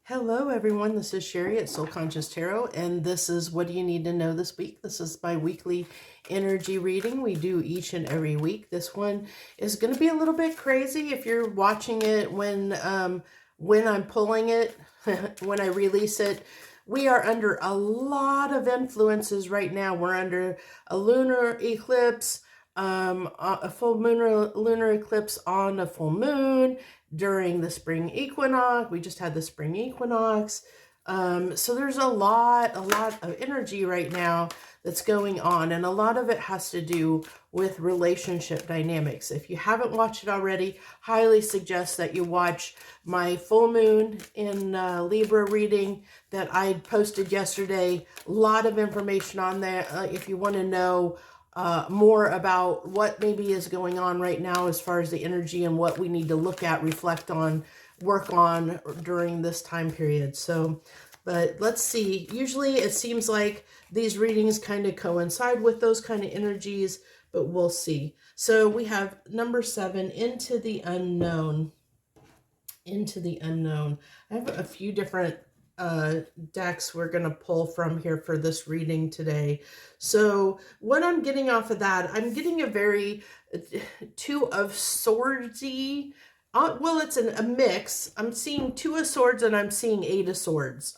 Hello everyone, this is Sherry at Soul Conscious Tarot, and this is What Do You Need to Know This Week? This is my weekly energy reading we do each and every week. This one is going to be a little bit crazy if you're watching it when I'm pulling it, when I release it. We are under a lot of influences right now. We're under a lunar eclipse, a full lunar eclipse on a full moon during the spring equinox. We just had the spring equinox. So there's a lot of energy right now that's going on, and a lot of it has to do with relationship dynamics. If you haven't watched it already, highly suggest that you watch my full moon in Libra reading that I posted yesterday. A lot of information on there if you want to know more about what maybe is going on right now as far as the energy and what we need to look at, reflect on, work on during this time period. So, but let's see. Usually it seems like these readings kind of coincide with those kind of energies, but we'll see. So we have number 7, Into the Unknown. Into the Unknown. I have a few different decks we're going to pull from here for this reading today. So what I'm getting off of that, I'm getting a very Two of Swordsy. Well, it's a mix. I'm seeing 2 of Swords and I'm seeing 8 of Swords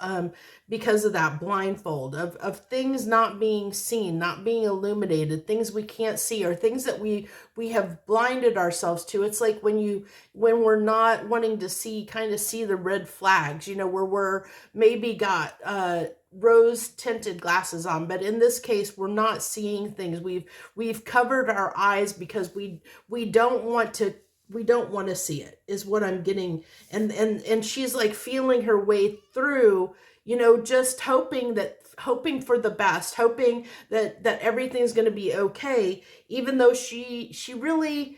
because of that blindfold of things not being seen, not being illuminated, things we can't see, or things that we have blinded ourselves to. It's like when we're not wanting to see the red flags, where we're maybe got rose tinted glasses on, but in this case we're not seeing things. We've covered our eyes because we don't want to see it, is what I'm getting. And she's like feeling her way through, just hoping for the best, hoping that everything's going to be okay, even though she really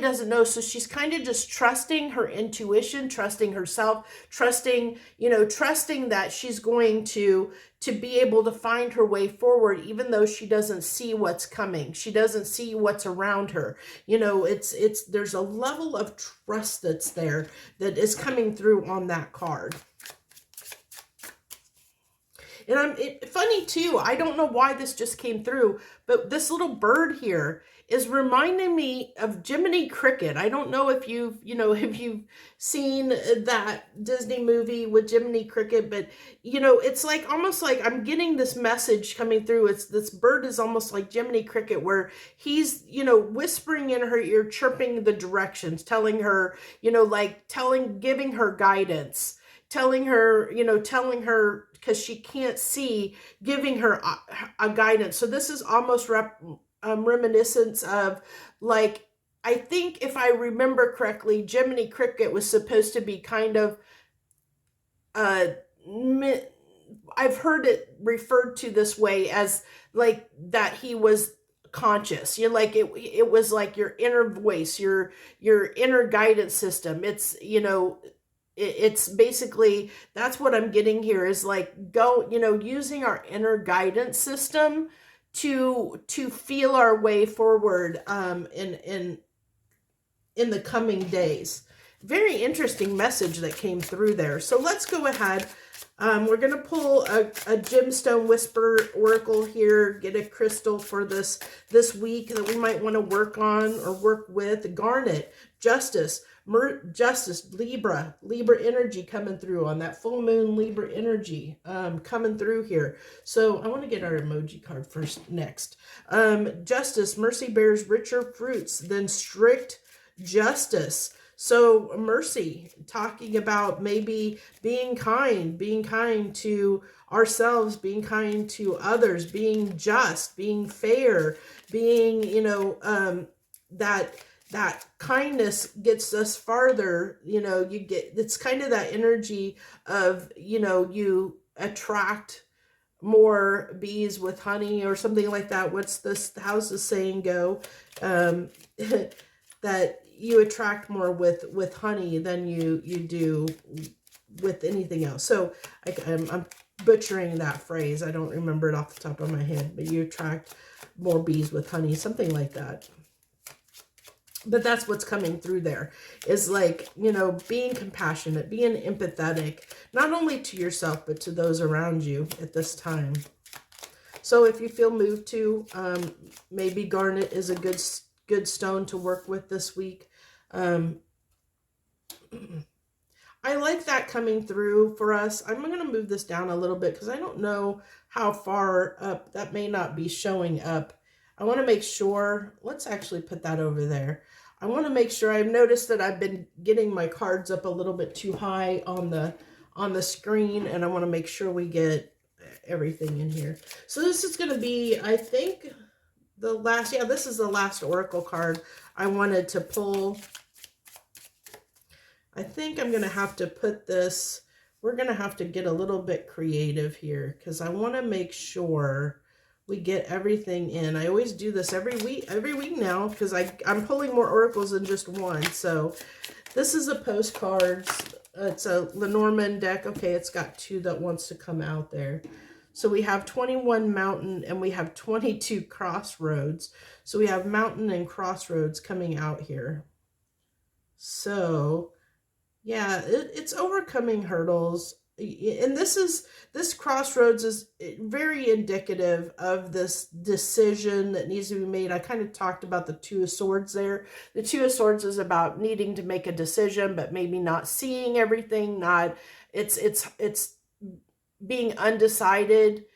doesn't know. So she's kind of just trusting her intuition, trusting herself, trusting that she's going to be able to find her way forward, even though she doesn't see what's coming. She doesn't see what's around her. There's a level of trust that's there that is coming through on that card. And funny too, I don't know why this just came through, but this little bird here is reminding me of Jiminy Cricket. I don't know if you've seen that Disney movie with Jiminy Cricket, but it's like almost like I'm getting this message coming through. It's this bird is almost like Jiminy Cricket, where he's whispering in her ear, chirping the directions, telling her, giving her guidance, telling her, because she can't see, giving her a guidance. So this is almost reminiscence of, like, I think if I remember correctly, Jiminy Cricket was supposed to be kind of, I've heard it referred to this way as like that he was conscious. Like it was like your inner voice, your inner guidance system. It's it's basically, that's what I'm getting here, is like using our inner guidance system to feel our way forward in the coming days. Very interesting message that came through there. So let's go ahead. We're going to pull a Gemstone Whisper Oracle here, get a crystal for this week that we might want to work on or work with. Garnet, Justice, Libra energy coming through on that full moon. Libra energy coming through here. So I want to get our emoji card first. Next, Justice, Mercy bears richer fruits than strict justice. So Mercy, talking about maybe being kind to ourselves, being kind to others, being just, being fair, being, that kindness gets us farther. It's kind of that energy of, you attract more bees with honey or something like that. How's the saying go? That you attract more with honey than you do with anything else. So I'm butchering that phrase. I don't remember it off the top of my head, but you attract more bees with honey, something like that. But that's what's coming through there, is like, you know, being compassionate, being empathetic, not only to yourself, but to those around you at this time. So if you feel moved to, maybe garnet is a good stone to work with this week. I like that coming through for us. I'm going to move this down a little bit because I don't know how far up. That may not be showing up. I want to make sure. Let's actually put that over there. I want to make sure. I've noticed that I've been getting my cards up a little bit too high on the screen, and I want to make sure we get everything in here. So this is going to be, I think, the last, yeah, this is the last oracle card I wanted to pull. I think I'm going to have to put this, we're going to have to get a little bit creative here because I want to make sure we get everything in. I always do this every week now because I'm pulling more oracles than just one. So this is a postcards. It's a Lenormand deck. Okay, it's got 2 that wants to come out there. So we have 21 mountain and we have 22 crossroads. So we have mountain and crossroads coming out here. So yeah, it's overcoming hurdles. And this crossroads is very indicative of this decision that needs to be made. I kind of talked about the 2 of Swords there. The 2 of Swords is about needing to make a decision, but maybe not seeing everything. It's being undecided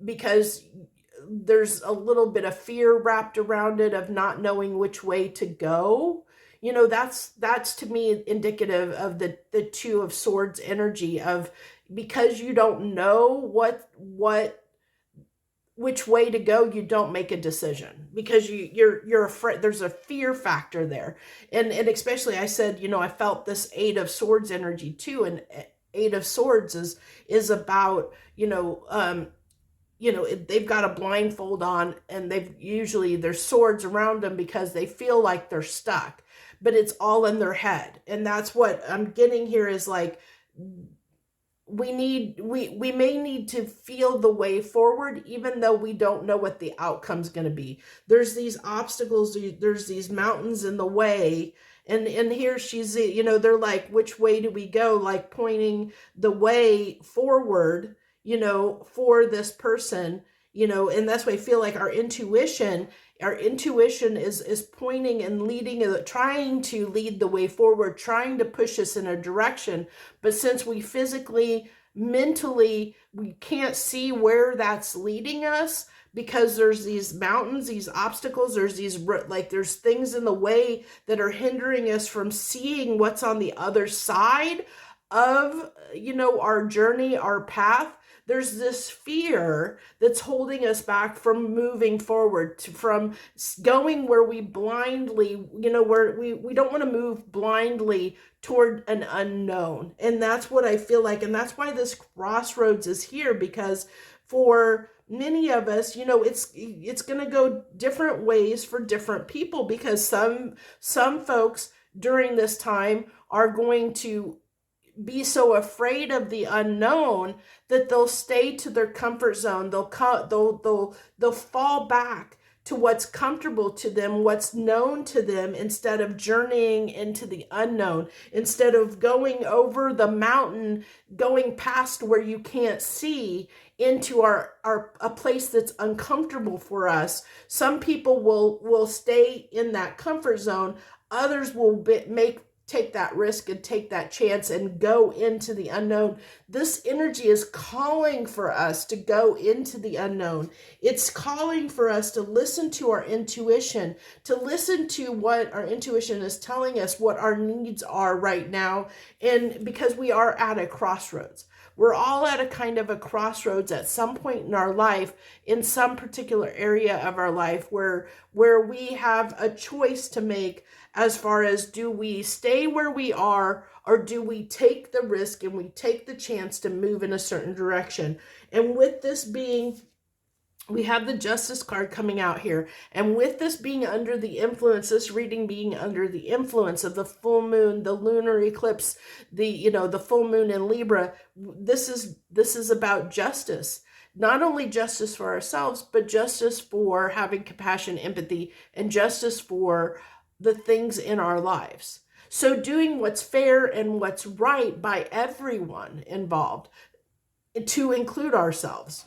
because there's a little bit of fear wrapped around it of not knowing which way to go. You know, that's to me indicative of the 2 of Swords energy of, because you don't know which way to go, you don't make a decision because you're afraid. There's a fear factor there. And especially I said, you know, I felt this 8 of Swords energy too. And 8 of Swords is about, they've got a blindfold on and there's swords around them because they feel like they're stuck, but it's all in their head. And that's what I'm getting here is like, we may need to feel the way forward, even though we don't know what the outcome's going to be. There's these obstacles, there's these mountains in the way. And here she's, they're like, which way do we go? Like pointing the way forward, for this person, and that's why I feel like our intuition is pointing and leading, trying to lead the way forward, trying to push us in a direction. But since we physically, mentally, we can't see where that's leading us because there's these mountains, these obstacles, there's things in the way that are hindering us from seeing what's on the other side of, our journey, our path. There's this fear that's holding us back from moving forward, from going where we blindly, where we don't want to move blindly toward an unknown. And that's what I feel like. And that's why this crossroads is here, because for many of us, it's going to go different ways for different people, because some folks during this time are going to be so afraid of the unknown that they'll stay to their comfort zone. They'll fall back to what's comfortable to them, what's known to them, instead of journeying into the unknown, instead of going over the mountain, going past where you can't see into a place that's uncomfortable for us. Some people will stay in that comfort zone. Others will take that risk and take that chance and go into the unknown. This energy is calling for us to go into the unknown. It's calling for us to listen to our intuition, to listen to what our intuition is telling us, what our needs are right now. And because we are at a crossroads. We're all at a kind of a crossroads at some point in our life, in some particular area of our life where we have a choice to make as far as, do we stay where we are, or do we take the risk and we take the chance to move in a certain direction? And with this being, we have the Justice card coming out here. And with this being under the influence, this reading being under the influence of the full moon, the lunar eclipse, the full moon in Libra, this is about justice. Not only justice for ourselves, but justice for having compassion, empathy, and justice for the things in our lives. So doing what's fair and what's right by everyone involved, to include ourselves,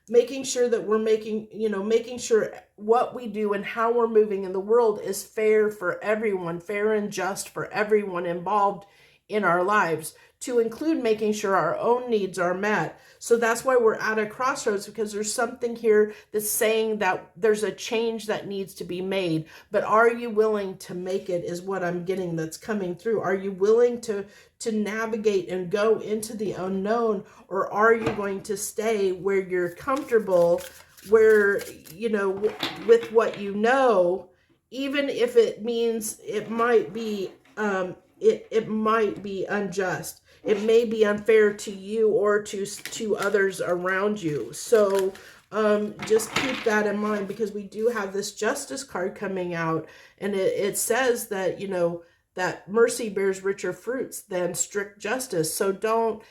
making sure that we're making sure what we do and how we're moving in the world is fair for everyone, fair and just for everyone involved in our lives, to include making sure our own needs are met. So that's why we're at a crossroads, because there's something here that's saying that there's a change that needs to be made. But are you willing to make it, is what I'm getting that's coming through. Are you willing to navigate and go into the unknown, or are you going to stay where you're comfortable, where, with what even if it means it might be it might be unjust. It may be unfair to you or to others around you. So just keep that in mind, because we do have this justice card coming out, and it says that, that mercy bears richer fruits than strict justice. So don't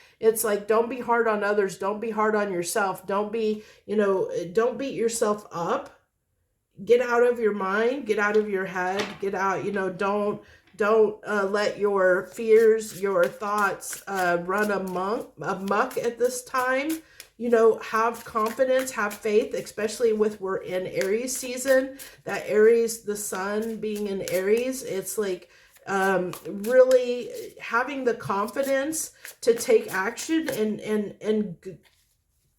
be hard on others. Don't be hard on yourself. Don't be, don't beat yourself up. Get out of your mind, get out of your head, get out, don't let your fears, your thoughts run amok at this time. Have confidence, have faith, especially we're in Aries season. That Aries, the sun being in Aries, it's like really having the confidence to take action and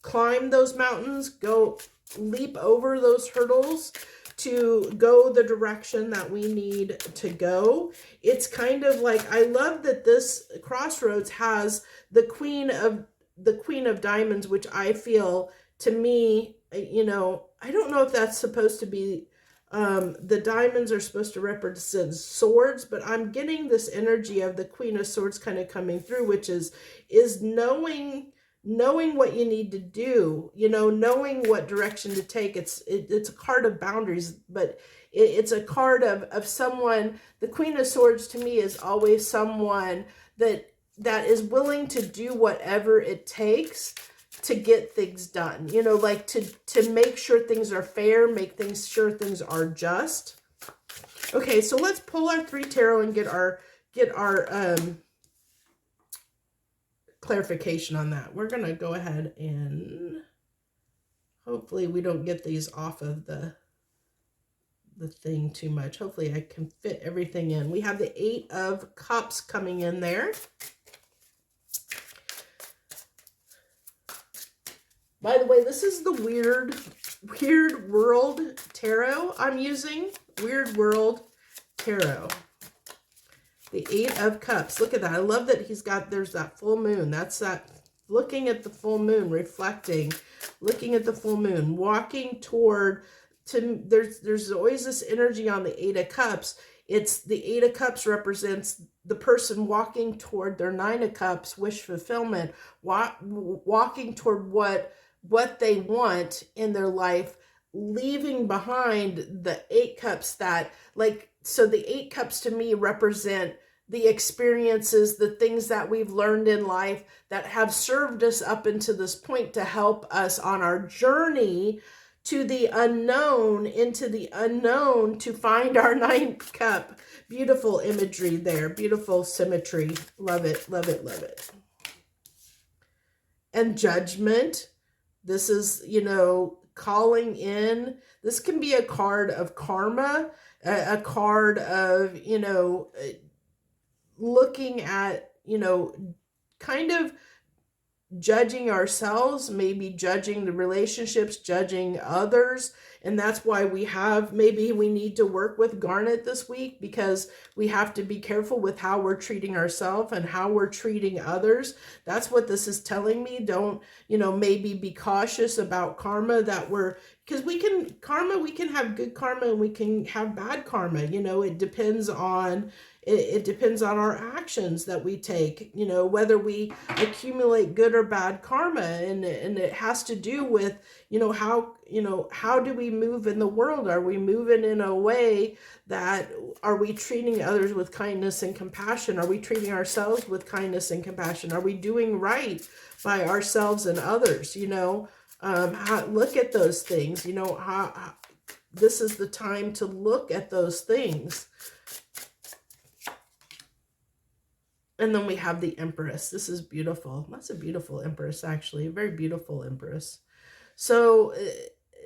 climb those mountains, go leap over those hurdles to go the direction that we need to go. It's kind of like, I love that this crossroads has the Queen of Diamonds, which I feel, to me, I don't know if that's supposed to be, the diamonds are supposed to represent swords, but I'm getting this energy of the Queen of Swords kind of coming through, which is knowing what you need to do, knowing what direction to take. It's a card of boundaries, but it's a card of someone. The Queen of Swords to me is always someone that is willing to do whatever it takes to get things done, like to make sure things are fair, sure things are just. Okay, so let's pull our 3 tarot and get our clarification on that. We're going to go ahead and hopefully we don't get these off of the thing too much. Hopefully I can fit everything in. We have the 8 of Cups coming in there. By the way, this is the Weird World Tarot I'm using. Weird World Tarot. The 8 of Cups. Look at that. I love that there's that full moon. That's that, looking at the full moon, reflecting, looking at the full moon, walking toward, there's always this energy on the 8 of Cups. It's the 8 of Cups represents the person walking toward their 9 of Cups, wish fulfillment, walking toward what they want in their life, leaving behind the 8 Cups that, so the 8 Cups to me represent the experiences, the things that we've learned in life that have served us up into this point to help us on our journey to the unknown, into the unknown, to find our 9th cup. Beautiful imagery there. Beautiful symmetry. Love it, love it, love it. And Judgment. This is, calling in. This can be a card of karma, a card of, looking at, kind of judging ourselves, maybe judging the relationships, judging others. And that's why maybe we need to work with Garnet this week, because we have to be careful with how we're treating ourselves and how we're treating others. That's what this is telling me. Don't, maybe be cautious about karma because we can have good karma and we can have bad karma. It depends on our actions that we take, whether we accumulate good or bad karma. And it has to do with, how do we move in the world? Are we moving in a way are we treating others with kindness and compassion? Are we treating ourselves with kindness and compassion? Are we doing right by ourselves and others? Look at those things, this is the time to look at those things. And then we have the Empress. This is beautiful. That's a beautiful Empress, actually. A very beautiful Empress. So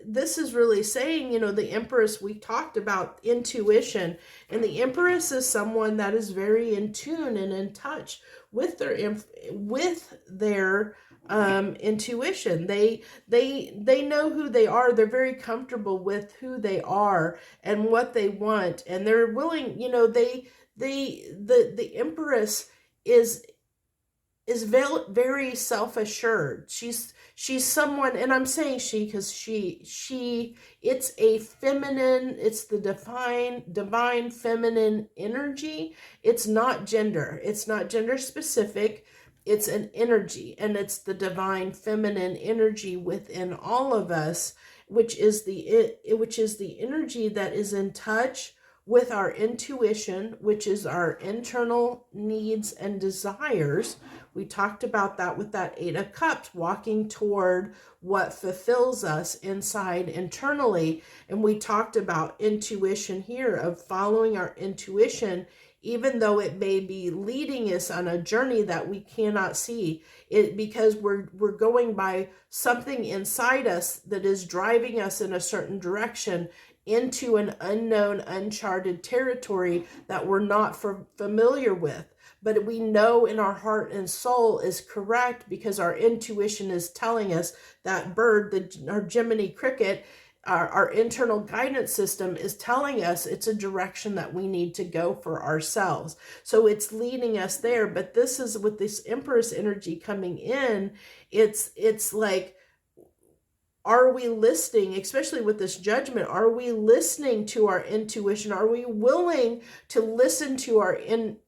this is really saying, you know, the Empress, we talked about intuition. And the Empress is someone that is very in tune and in touch with their intuition. They know who they are. They're very comfortable with who they are and what they want. And they're willing, you know, the Empress is very self-assured. She's someone, and I'm saying she because it's a feminine, it's the divine feminine energy. It's not gender. It's not gender specific. It's an energy, and it's the divine feminine energy within all of us, which is the energy that is in touch with our intuition, which is our internal needs and desires. We talked about that with that 8 of Cups, walking toward what fulfills us inside internally. And we talked about intuition here, of following our intuition, even though it may be leading us on a journey that we cannot see it, because we're going by something inside us that is driving us in a certain direction, into an unknown, uncharted territory that we're not familiar with. But we know in our heart and soul is correct, because our intuition is telling us that bird, our Gemini cricket, our internal guidance system is telling us it's a direction that we need to go for ourselves. So it's leading us there. But this is with this Empress energy coming in, it's like, are we listening, especially with this Judgment? Are we listening to our intuition? Are we willing to listen to our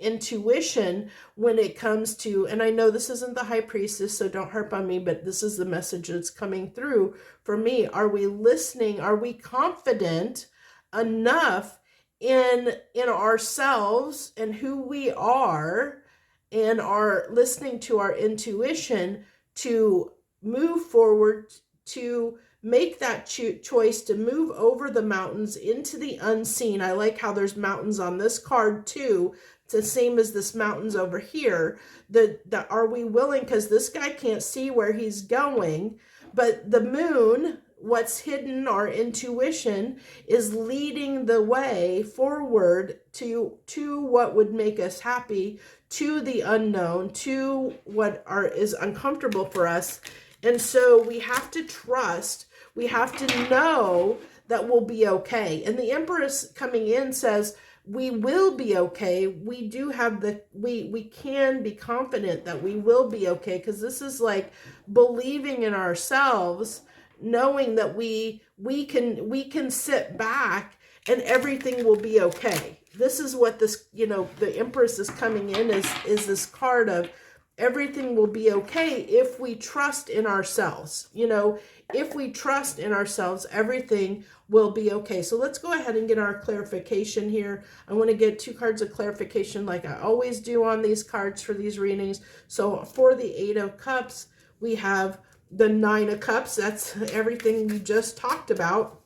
intuition when it comes to, and I know this isn't the High Priestess, so don't harp on me, but this is the message that's coming through for me. Are we listening? Are we confident enough in ourselves and who we are, and are listening to our intuition to move forward, to make that choice to move over the mountains into the unseen? I like how there's mountains on this card too. It's the same as this mountains over here. That are we willing, because this guy can't see where he's going, but the moon, what's hidden, our intuition, is leading the way forward to what would make us happy, to the unknown, to what is uncomfortable for us. And so we have to trust, we have to know that we'll be okay. And the Empress coming in says, we will be okay. We do have we can be confident that we will be okay, because this is like believing in ourselves, knowing that we can sit back and everything will be okay. This is what this, you know, the Empress is coming in is this card of, everything will be okay if we trust in ourselves. You know, if we trust in ourselves, everything will be okay. So let's go ahead and get our clarification here. I want to get 2 cards of clarification like I always do on these cards for these readings. So for the 8 of Cups, we have the 9 of Cups. That's everything we just talked about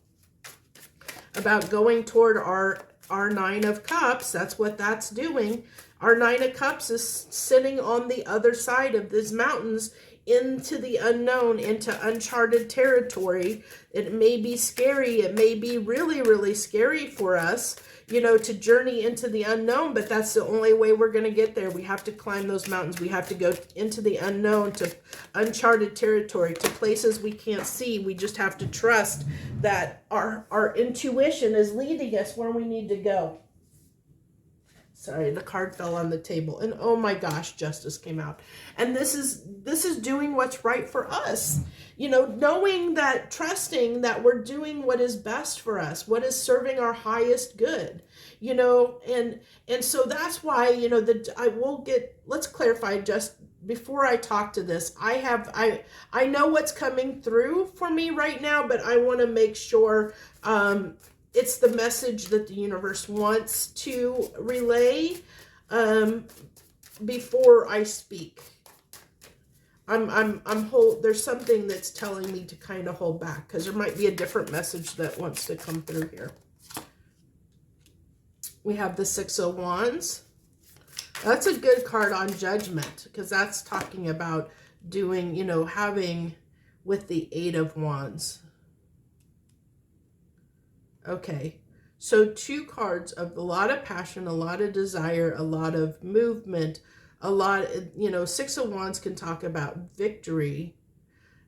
going toward our 9 of Cups. That's what that's doing. Our 9 of Cups is sitting on the other side of these mountains, into the unknown, into uncharted territory. It may be scary. It may be really, really scary for us, you know, to journey into the unknown, but that's the only way we're going to get there. We have to climb those mountains. We have to go into the unknown, to uncharted territory, to places we can't see. We just have to trust that our intuition is leading us where we need to go. Sorry, the card fell on the table, and oh my gosh, Justice came out. And this is doing what's right for us. You know, knowing that, trusting that we're doing what is best for us, what is serving our highest good. You know, and so that's why, you know, let's clarify just before I talk to this. I know what's coming through for me right now, but I want to make sure it's the message that the universe wants to relay before I speak. there's something that's telling me to kind of hold back, because there might be a different message that wants to come through here. We have the Six of Wands. That's a good card on judgment, because that's talking about doing, you know, having with the Eight of Wands. Okay, so two cards of a lot of passion, a lot of desire, a lot of movement, a lot, you know, Six of Wands can talk about victory.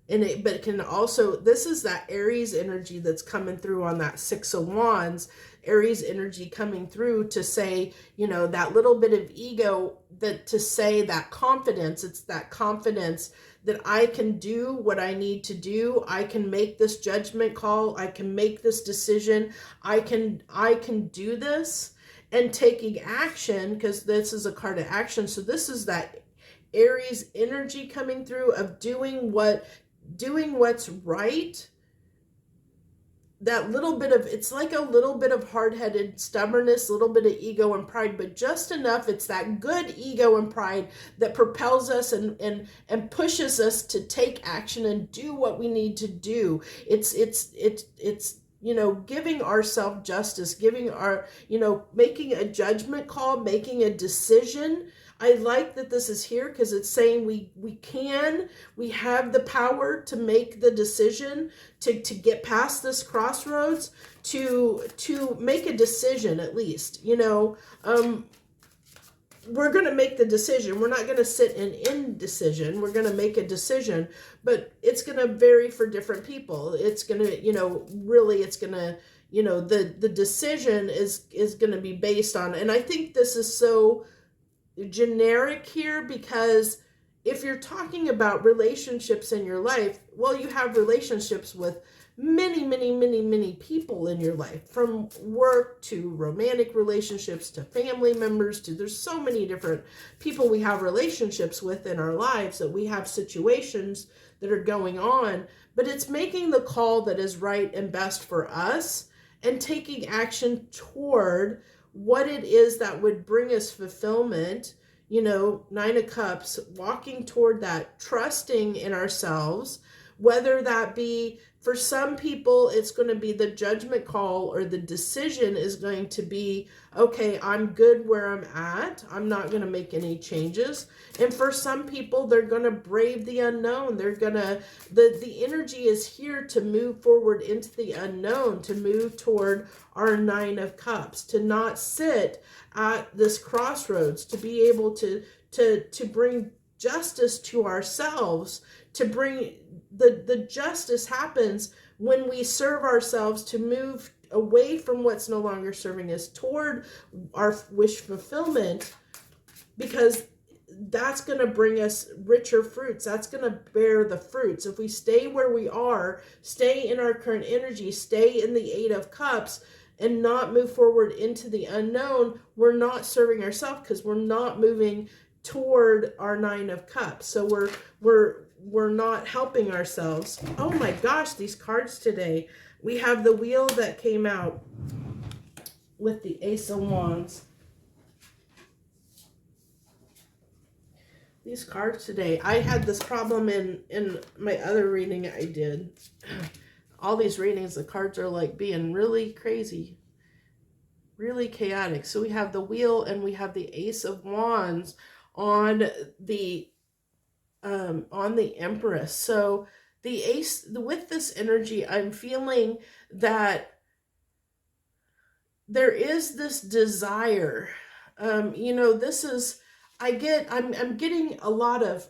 But it can also, this is that Aries energy that's coming through on that Six of Wands, Aries energy coming through to say, you know, that little bit of ego, that to say that confidence, it's that confidence that I can do what I need to do. I can make this judgment call. I can make this decision. I can do this, and taking action, because this is a card of action. So this is that Aries energy coming through of doing what's right. That little bit of, it's like a little bit of hard-headed stubbornness, a little bit of ego and pride, but just enough. It's that good ego and pride that propels us and pushes us to take action and do what we need to do. It's you know, giving ourselves justice, giving our, you know, making a judgment call, making a decision. I like that this is here, because it's saying we have the power to make the decision, to get past this crossroads, to make a decision at least, you know. We're going to make the decision. We're not going to sit in indecision. We're going to make a decision, but it's going to vary for different people. It's going to, you know, really it's going to, you know, the decision is going to be based on, and I think this is so generic here, because if you're talking about relationships in your life, well, you have relationships with many people in your life, from work to romantic relationships to family members to, there's so many different people we have relationships with in our lives, that we have situations that are going on, but it's making the call that is right and best for us, and taking action toward what it is that would bring us fulfillment. You know, Nine of Cups, walking toward that, trusting in ourselves, whether that be, for some people, it's going to be the judgment call, or the decision is going to be, okay, I'm good where I'm at. I'm not going to make any changes. And for some people, they're going to brave the unknown. They're going to, the energy is here to move forward into the unknown, to move toward our Nine of Cups, to not sit at this crossroads, to be able to bring justice to ourselves, to bring the justice happens when we serve ourselves, to move away from what's no longer serving us toward our wish fulfillment, because that's going to bring us richer fruits. That's going to bear the fruits. If we stay where we are, stay in our current energy, stay in the Eight of Cups, and not move forward into the unknown, we're not serving ourselves, because we're not moving toward our Nine of Cups. So we're not helping ourselves. Oh my gosh, these cards today. We have the Wheel that came out with the Ace of Wands. These cards today. I had this problem in my other reading I did. All these readings, the cards are like being really crazy, really chaotic. So we have the Wheel and we have the Ace of Wands on the Empress. So the Ace, with this energy, I'm feeling that there is this desire. You know, this is, I'm getting a lot of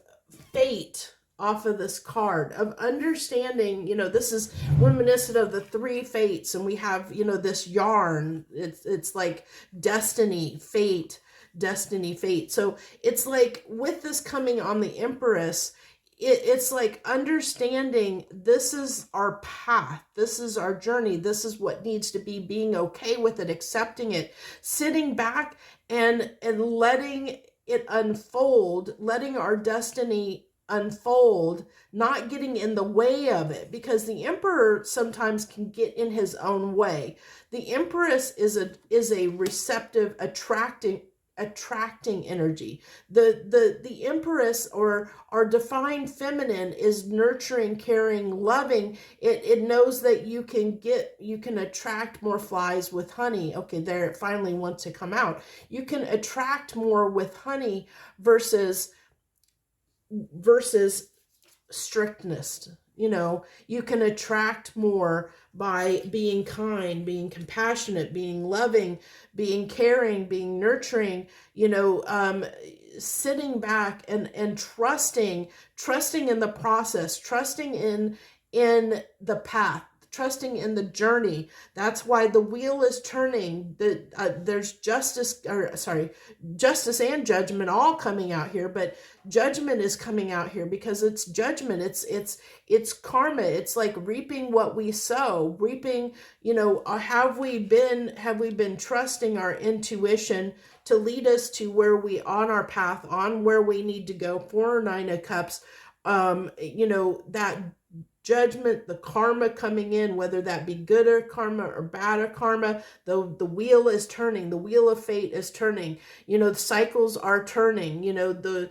fate off of this card, of understanding, you know, this is reminiscent of the three fates, and we have, you know, this yarn. It's like destiny, fate, destiny, fate. So it's like with this coming on the Empress, it's like understanding this is our path, this is our journey, this is what needs to be, being okay with it, accepting it, sitting back and letting it unfold, letting our destiny unfold, not getting in the way of it, because the Emperor sometimes can get in his own way. The Empress is a receptive, attracting attracting energy. The Empress, or our divine feminine, is nurturing, caring, loving. It knows that you can attract more flies with honey. Okay, there it finally wants to come out. You can attract more with honey versus strictness. You can attract more by being kind, being compassionate, being loving, being caring, being nurturing, sitting back and trusting in the process, trusting in the path, trusting in the journey. That's why the wheel is turning. There's justice and judgment all coming out here, but judgment is coming out here because it's judgment. It's karma. It's like reaping what we sow. Reaping, have we been trusting our intuition to lead us to where we on our path, on where we need to go for our Nine of Cups. That judgment, the karma coming in, whether that be good or karma or bad or karma, the wheel is turning. The wheel of fate is turning. The cycles are turning. The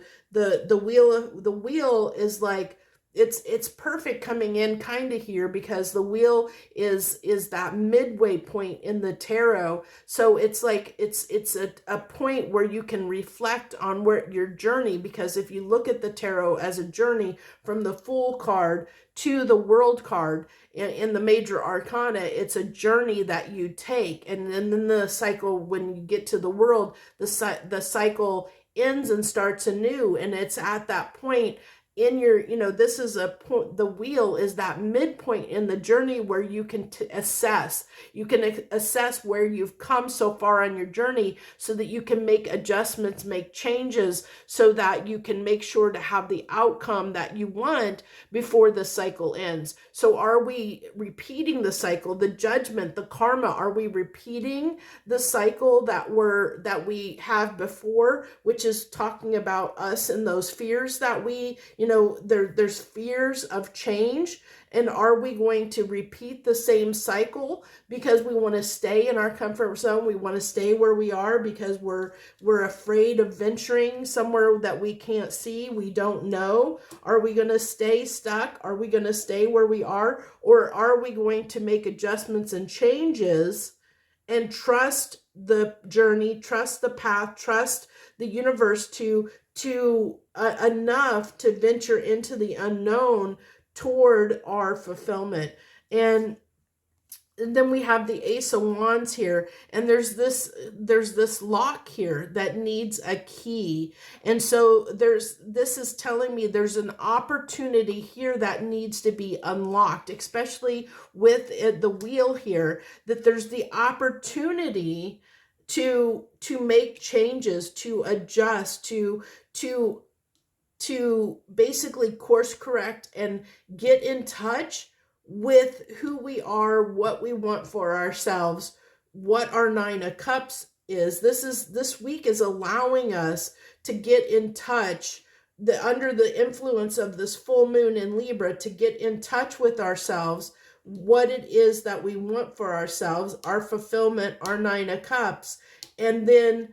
wheel is like, it's perfect coming in kind of here, because the wheel is that midway point in the tarot. So it's like it's a point where you can reflect on where your journey, because if you look at the tarot as a journey from the Fool card to the World card in the major arcana, it's a journey that you take, and then the cycle, when you get to the World, the cycle ends and starts anew. And it's at that point in your, this is a point, the wheel is that midpoint in the journey where you can assess where you've come so far on your journey, so that you can make adjustments, make changes, so that you can make sure to have the outcome that you want before the cycle ends. So are we repeating the cycle, the judgment, the karma? Are we repeating the cycle that we have before, which is talking about us and those fears that we, there's fears of change? And are we going to repeat the same cycle because we want to stay in our comfort zone? We want to stay where we are because we're afraid of venturing somewhere that we can't see, we don't know. Are we going to stay stuck? Are we going to stay where we are? Or are we going to make adjustments and changes and trust the journey, trust the path, trust the universe to enough to venture into the unknown toward our fulfillment? And then we have the Ace of Wands here, and there's this lock here that needs a key. And so this is telling me there's an opportunity here that needs to be unlocked, especially with the wheel here, that there's the opportunity to make changes, to adjust, to basically course correct and get in touch with who we are, what we want for ourselves, what our Nine of Cups is. This week is allowing us to get in touch, under the influence of this full moon in Libra, to get in touch with ourselves, what it is that we want for ourselves, our fulfillment, our Nine of Cups, and then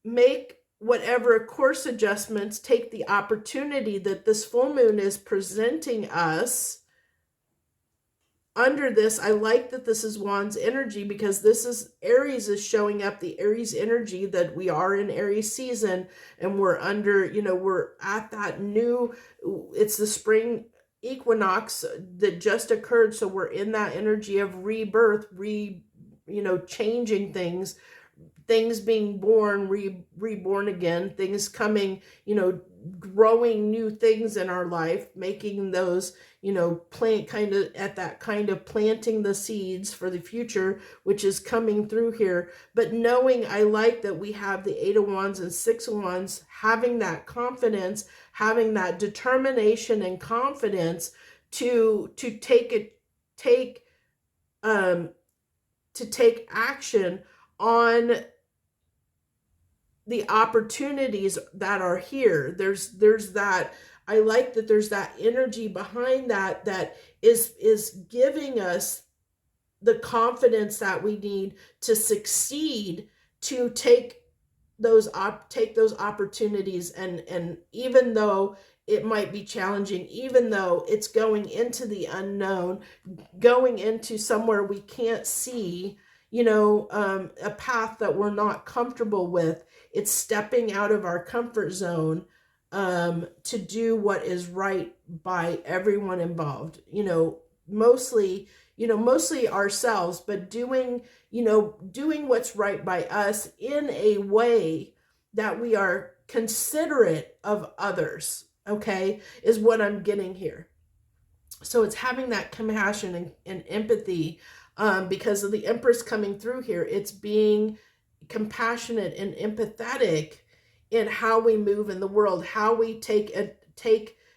make whatever course adjustments, take the opportunity that this full moon is presenting us under this. I like that this is Wands energy, because this is Aries is showing up, the Aries energy, that we are in Aries season, and we're under, we're at that new, it's the spring equinox that just occurred. So we're in that energy of rebirth, changing things being born, reborn again, things coming, growing new things in our life, making those, plant planting the seeds for the future, which is coming through here. But knowing, I like that we have the Eight of Wands and Six of Wands, having that confidence, having that determination and confidence to take action on the opportunities that are here. There's that, I like that there's that energy behind that is giving us the confidence that we need to succeed, to take take those opportunities, and even though it might be challenging, even though it's going into the unknown, going into somewhere we can't see, a path that we're not comfortable with, it's stepping out of our comfort zone to do what is right by everyone involved, mostly mostly ourselves, but doing what's right by us in a way that we are considerate of others, okay, is what I'm getting here. So it's having that compassion and empathy, because of the Empress coming through here. It's being compassionate and empathetic in how we move in the world, how we take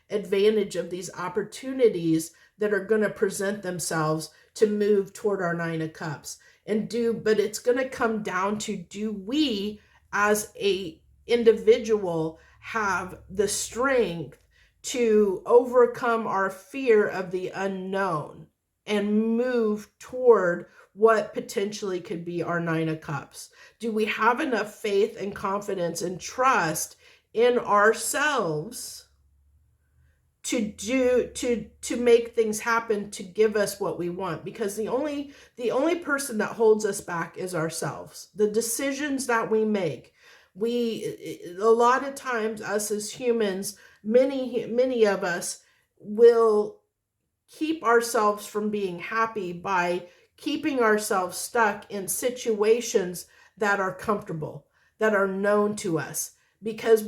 advantage of these opportunities that are going to present themselves to move toward our Nine of Cups. But it's going to come down to, do we as a individual have the strength to overcome our fear of the unknown and move toward what potentially could be our Nine of Cups? Do we have enough faith and confidence and trust in ourselves to make things happen, to give us what we want? Because the only person that holds us back is ourselves. The decisions that we make, a lot of times, us as humans, many of us will keep ourselves from being happy by keeping ourselves stuck in situations that are comfortable, that are known to us, because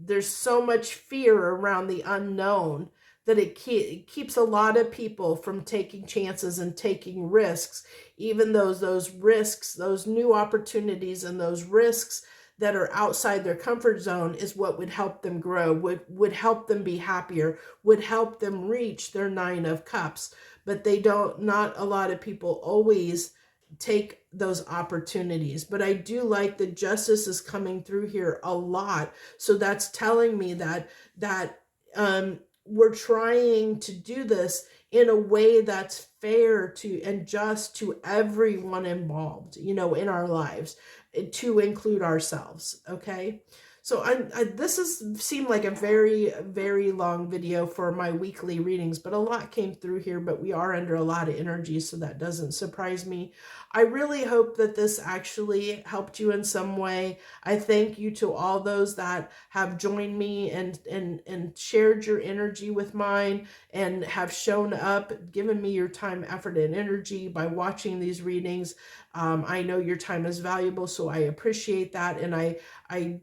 there's so much fear around the unknown that it keeps a lot of people from taking chances and taking risks, even though those risks, those new opportunities and those risks that are outside their comfort zone is what would help them grow, would help them be happier, would help them reach their Nine of Cups. But not a lot of people always take those opportunities. But I do like the Justice is coming through here a lot. So that's telling me that we're trying to do this in a way that's fair to and just to everyone involved, in our lives, to include ourselves. Okay. So this seemed like a very, very long video for my weekly readings, but a lot came through here, but we are under a lot of energy, so that doesn't surprise me. I really hope that this actually helped you in some way. I thank you to all those that have joined me and shared your energy with mine and have shown up, given me your time, effort, and energy by watching these readings. I know your time is valuable, so I appreciate that, and I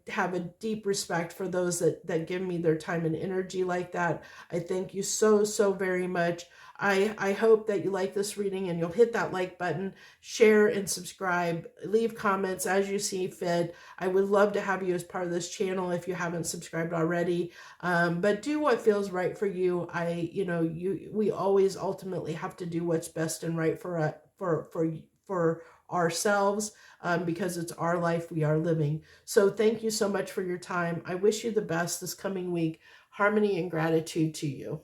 have a deep respect for those that give me their time and energy like that. I thank you so, so very much. I hope that you like this reading and you'll hit that like button, share and subscribe, leave comments as you see fit. I would love to have you as part of this channel if you haven't subscribed already. But do what feels right for you. We always ultimately have to do what's best and right for ourselves, because it's our life we are living. So thank you so much for your time. I wish you the best this coming week. Harmony and gratitude to you.